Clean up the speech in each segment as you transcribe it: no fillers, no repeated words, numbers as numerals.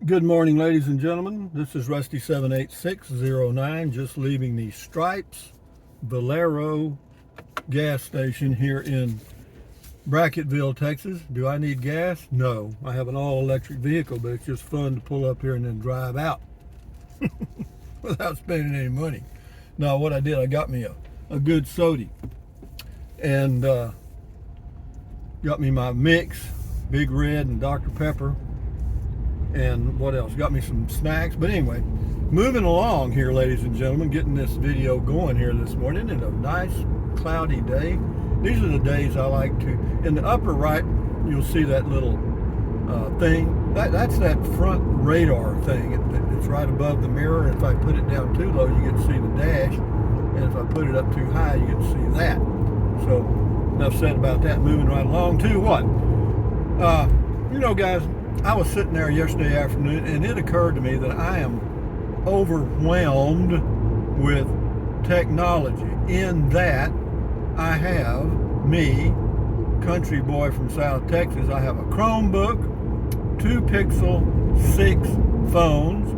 Good morning, ladies and gentlemen. This is Rusty78609, just leaving the Stripes Valero gas station here in Brackettville, Texas. Do I need gas? No. I have an all-electric vehicle, but it's just fun to pull up here and then drive out without spending any money. Now, what I did, I got me a good soda and got me my mix, Big Red and Dr. Pepper. And what else? Got me some snacks. But anyway, moving along here, ladies and gentlemen, getting this video going here this morning in a nice cloudy day. These are the days I like to. In the upper right, you'll see that little thing. That's that front radar thing. It's right above the mirror. If I put it down too low, you get to see the dash. And if I put it up too high, you get to see that. So enough said about that. Moving right along to what? Guys, I was sitting there yesterday afternoon and it occurred to me that I am overwhelmed with technology in that I have me, country boy from South Texas, I have a Chromebook, 2 Pixel 6 phones,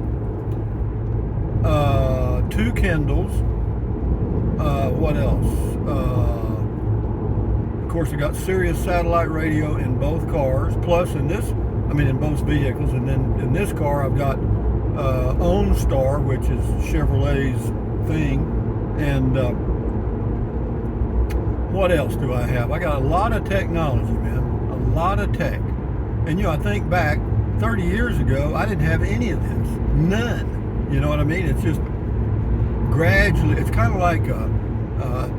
2 Kindles, what else? Of course, I got Sirius satellite radio in both cars, plus in both vehicles, and then in this car I've got OnStar, which is Chevrolet's thing, and what else do I have? I got a lot of technology, man, a lot of tech. And I think back 30 years ago, I didn't have any of this, none. You know what I mean? It's just gradually, it's kind of like a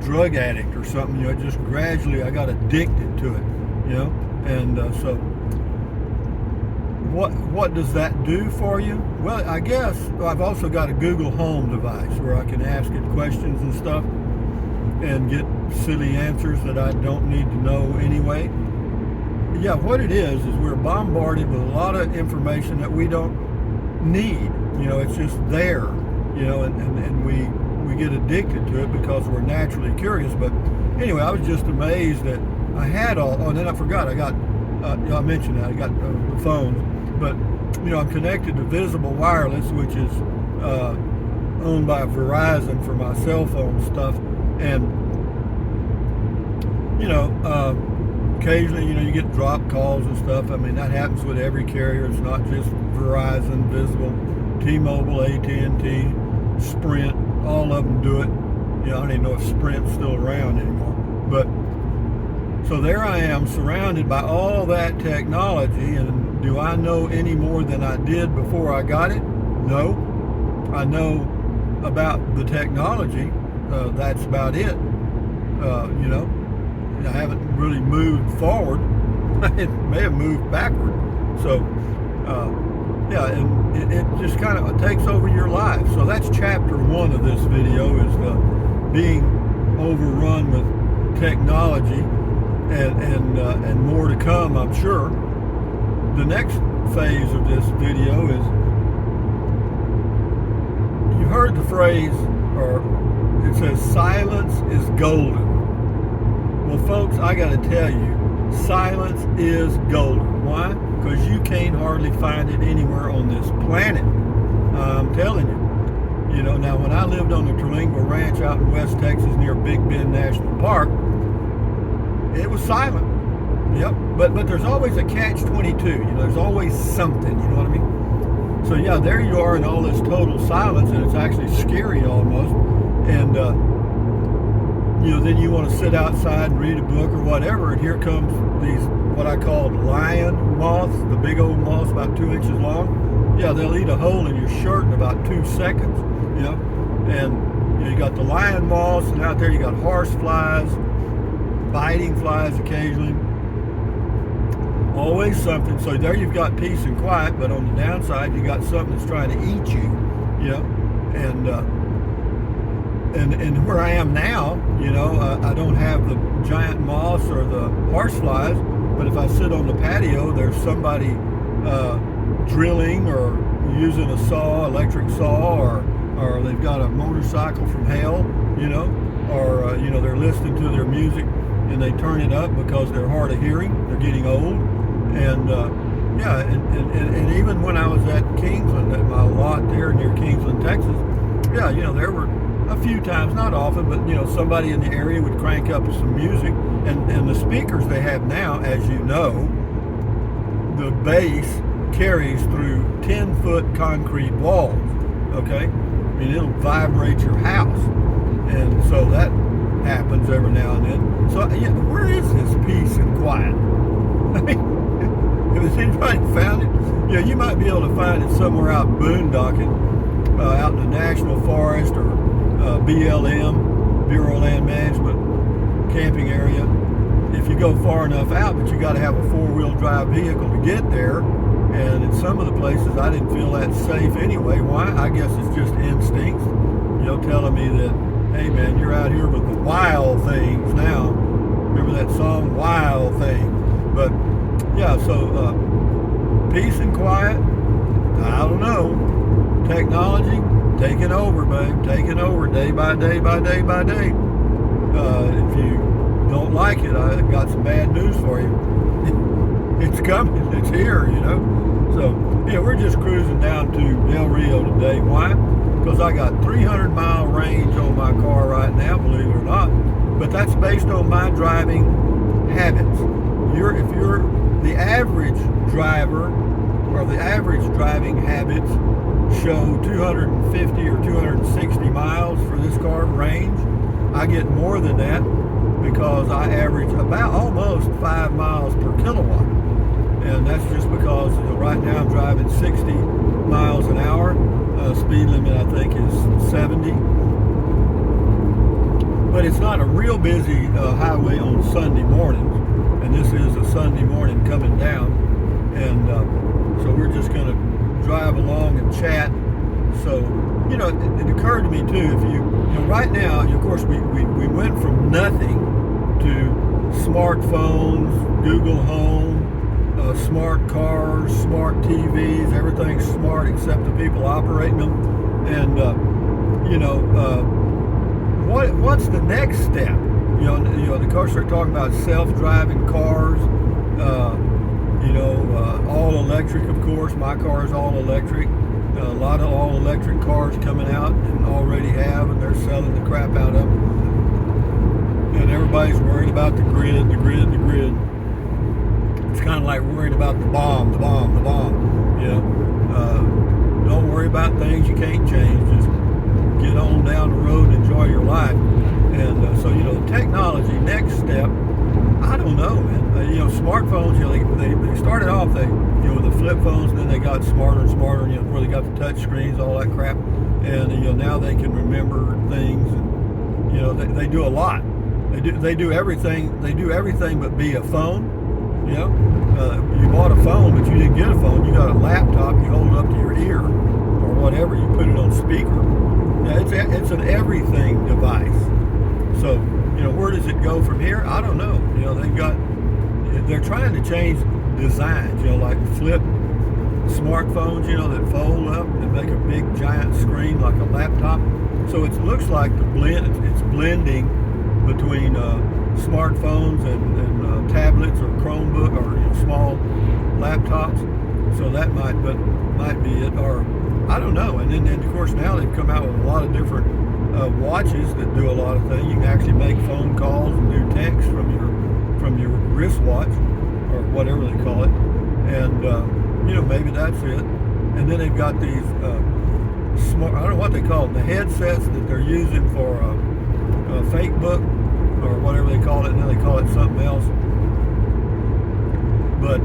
drug addict or something. Just gradually I got addicted to it, and so what does that do for you? Well, I guess I've also got a Google Home device where I can ask it questions and stuff and get silly answers that I don't need to know anyway. Yeah, what it is we're bombarded with a lot of information that we don't need. It's just there, and we get addicted to it because we're naturally curious. But anyway, I was just amazed that I had and then I forgot, I got, I mentioned that, I got the phones. But, I'm connected to Visible Wireless, which is owned by Verizon for my cell phone stuff. And, occasionally, you get drop calls and stuff. I mean, that happens with every carrier. It's not just Verizon, Visible, T-Mobile, AT&T, Sprint. All of them do it. I don't even know if Sprint's still around anymore. But, so there I am surrounded by all that technology, and do I know any more than I did before I got it? No. I know about the technology. That's about it. I haven't really moved forward. It may have moved backward. So, and it just kind of takes over your life. So that's chapter 1 of this video, is being overrun with technology. And more to come, I'm sure. The next phase of this video is, you've heard the phrase, or it says, silence is golden. Well, folks, I got to tell you, silence is golden. Why? Because you can't hardly find it anywhere on this planet. I'm telling you. Now when I lived on the Terlingua Ranch out in West Texas near Big Bend National Park, it was silent. Yep. But there's always a catch-22. There's always something. You know what I mean? So yeah, there you are in all this total silence, and it's actually scary almost. And then you want to sit outside and read a book or whatever, and here comes these what I call lion moths, the big old moths about 2 inches long. Yeah, they'll eat a hole in your shirt in about 2 seconds. And you got the lion moths, and out there you got horse flies, biting flies occasionally. Always something. So there you've got peace and quiet, but on the downside you got something that's trying to eat you. And where I am now, I don't have the giant moths or the horseflies, but if I sit on the patio, there's somebody drilling or using a saw, electric saw, or they've got a motorcycle from hell, or they're listening to their music and they turn it up because they're hard of hearing, they're getting old, and Yeah, and even when I was at Kingsland, at my lot there near Kingsland, Texas, yeah, there were a few times, not often, but somebody in the area would crank up some music, and the speakers they have now, as you know, the bass carries through 10-foot concrete walls. Okay, I mean it'll vibrate your house, and so that happens every now and then. So yeah, where is this peace and quiet? I mean, has anybody found it? Yeah, you might be able to find it somewhere out boondocking, out in the National Forest or BLM, Bureau of Land Management camping area. If you go far enough out, but you got to have a four-wheel drive vehicle to get there. And in some of the places, I didn't feel that safe anyway. Why? I guess it's just instincts, telling me that, hey man, you're out here with the wild things now. Remember that song, Wild Thing? But yeah, so peace and quiet, I don't know. Technology, taking over, babe, taking over day by day by day by day. If you don't like it, I got some bad news for you. It's coming, it's here, So, yeah, we're just cruising down to Del Rio today. Why? Because I got 300-mile range on my car right now, believe it or not. But that's based on my driving habits. If you're the average driver, or the average driving habits show 250 or 260 miles for this car range, I get more than that because I average about almost 5 miles per kilowatt. And that's just because right now I'm driving 60 miles an hour. Speed limit I think is 70. But it's not a real busy highway on Sunday mornings. And this is a Sunday morning coming down. And so we're just going to drive along and chat. So, it occurred to me too, if you right now, of course, we went from nothing to smartphones, Google Home, smart cars, smart TVs, everything's smart except the people operating them. And what's the next step? Of course they're talking about self-driving cars. All electric, of course. My car is all electric. A lot of all electric cars coming out and already have, and they're selling the crap out of them. And everybody's worried about the grid. It's kind of like worrying about the bomb. Don't worry about things you can't change. Just get on down the road and enjoy your life. And so, technology, next step, I don't know, man. Smartphones, they started off, with the flip phones, and then they got smarter and smarter, where they got the touch screens, all that crap. And, now they can remember things, and, they do a lot. They do everything but be a phone. You bought a phone, but you didn't get a phone. You got a laptop. You hold it up to your ear or whatever. You put it on speaker. Yeah, it's an everything device. So, where does it go from here? I don't know. They're trying to change designs. like flip smartphones. That fold up and make a big giant screen like a laptop. So it looks like it's blending between smartphones and tablets or Chromebook or small laptops. So that might be it, or I don't know. And then of course now they've come out with a lot of different watches that do a lot of things. You can actually make phone calls and do texts from your wristwatch or whatever they call it. And maybe that's it. And then they've got these smart, I don't know what they call them, the headsets that they're using for fake book or whatever they call it. And then they call it something else. But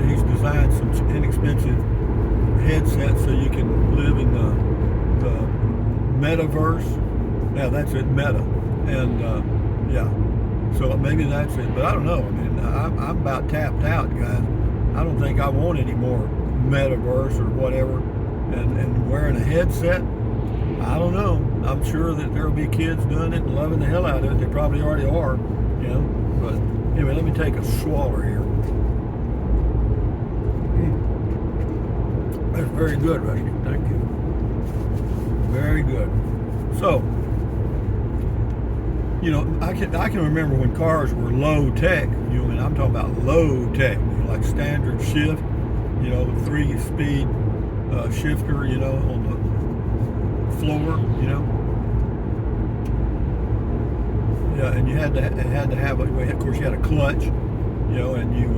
he's designed some inexpensive headsets so you can live in the metaverse. Yeah, that's it, meta. And so maybe that's it. But I don't know. I mean, I'm about tapped out, guys. I don't think I want any more metaverse or whatever. And wearing a headset, I don't know. I'm sure that there'll be kids doing it and loving the hell out of it. They probably already are, But anyway, let me take a swaller here. That's very good, Rusty. Thank you. Very good. So, I can remember when cars were low tech. And I'm talking about low tech, like standard shift, you know, 3-speed shifter, you know, on the floor, you know. Yeah, and you had to have of course you had a clutch, you know, and you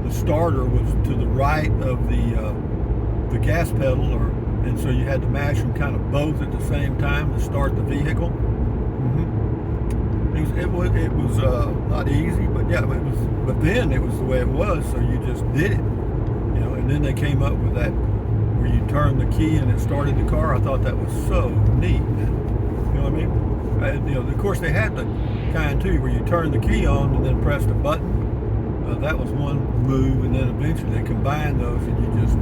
the starter was to the right of the gas pedal, and so you had to mash them kind of both at the same time to start the vehicle. It was not easy, but yeah, but then it was the way it was, so you just did it, you know. And then they came up with that where you turned the key and it started the car. I thought that was so neat, man. You know what I mean? You know, of course they had the kind too where you turn the key on and then press the button. That was one move, and then eventually they combined those and you just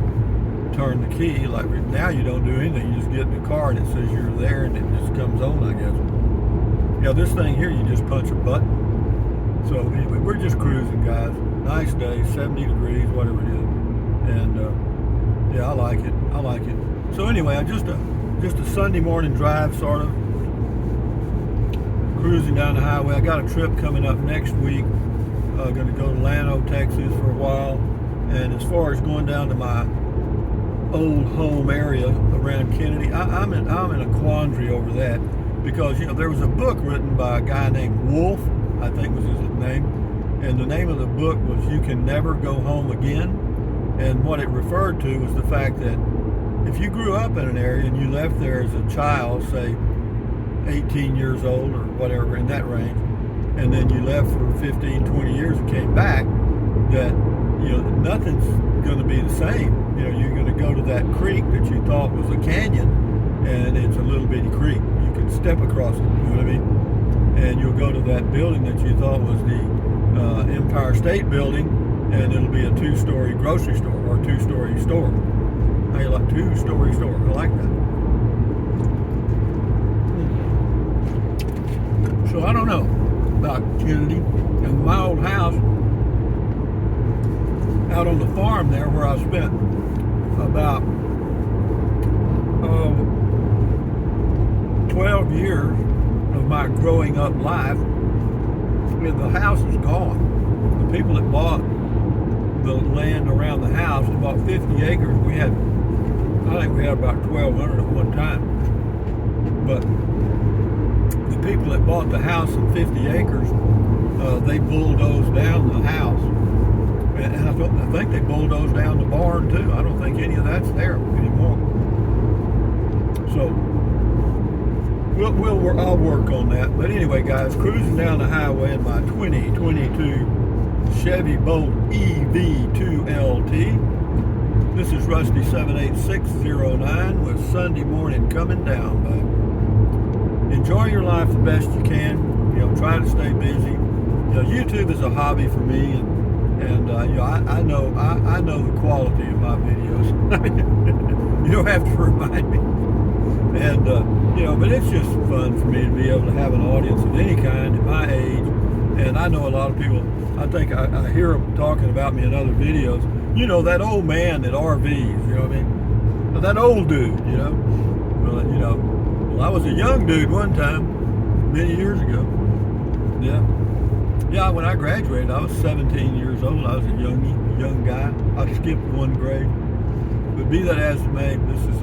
turn the key. Like now you don't do anything, you just get in the car and it says you're there and it just comes on, I guess. Yeah, this thing here, you just punch a button. So anyway, we're just cruising, guys. Nice day, 70 degrees, whatever it is. And yeah, I like it. I like it. So anyway, just a Sunday morning drive, sort of. Cruising down the highway. I got a trip coming up next week. Going to go to Llano, Texas for a while. And as far as going down to my old home area around Kennedy, I'm in a quandary over that. Because, you know, there was a book written by a guy named Wolf, I think was his name, and the name of the book was You Can Never Go Home Again. And what it referred to was the fact that if you grew up in an area and you left there as a child, say 18 years old or whatever, in that range, and then you left for 15, 20 years and came back, that, you know, nothing's going to be the same. You know, you're going to go to that creek that you thought was a canyon, and it's a little bitty creek. You can step across it, you know what I mean? And you'll go to that building that you thought was the Empire State Building, and it'll be a 2-story grocery store or 2-story store. I like 2-story store. I like that. So I don't know about Kennedy and my old house out on the farm there, where I spent about 12 years of my growing up life, and the house is gone. The people that bought the land around the house, about 50 acres, I think we had about 1,200 at one time. But the people that bought the house in 50 acres, they bulldozed down the house. And I think they bulldozed down the barn too. I don't think any of that's there anymore. So I'll work on that. But anyway, guys, cruising down the highway in my 2022 Chevy Bolt EV2LT. This is Rusty 78609 with Sunday morning coming down, bud. Enjoy your life the best you can. You know, try to stay busy. You know, YouTube is a hobby for me, and you know, I know the quality of my videos. You don't have to remind me. And you know, but it's just fun for me to be able to have an audience of any kind at my age. And I know a lot of people, I think I hear them talking about me in other videos. You know, that old man that RVs, you know what I mean? That old dude, you know? Well, you know, well, I was a young dude one time, many years ago. Yeah. Yeah, when I graduated, I was 17 years old. I was a young guy. I skipped one grade. But be that as it may, this is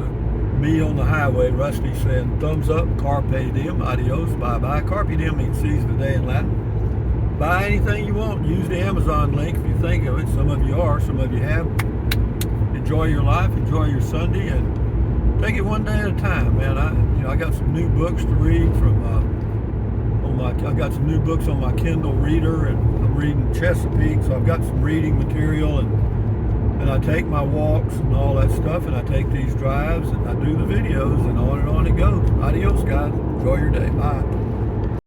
me on the highway, Rusty saying thumbs up, carpe diem, adios, bye-bye. Carpe diem means seize the day in Latin. Buy anything you want. Use the Amazon link if you think of it. Some of you are, some of you have. Enjoy your life, enjoy your Sunday, and take it one day at a time, man. I got some new books to read from I got some new books on my Kindle reader, and I'm reading Chesapeake, so I've got some reading material, and I take my walks and all that stuff, and I take these drives, and I do the videos, and on it goes. Adios, guys. Enjoy your day. Bye.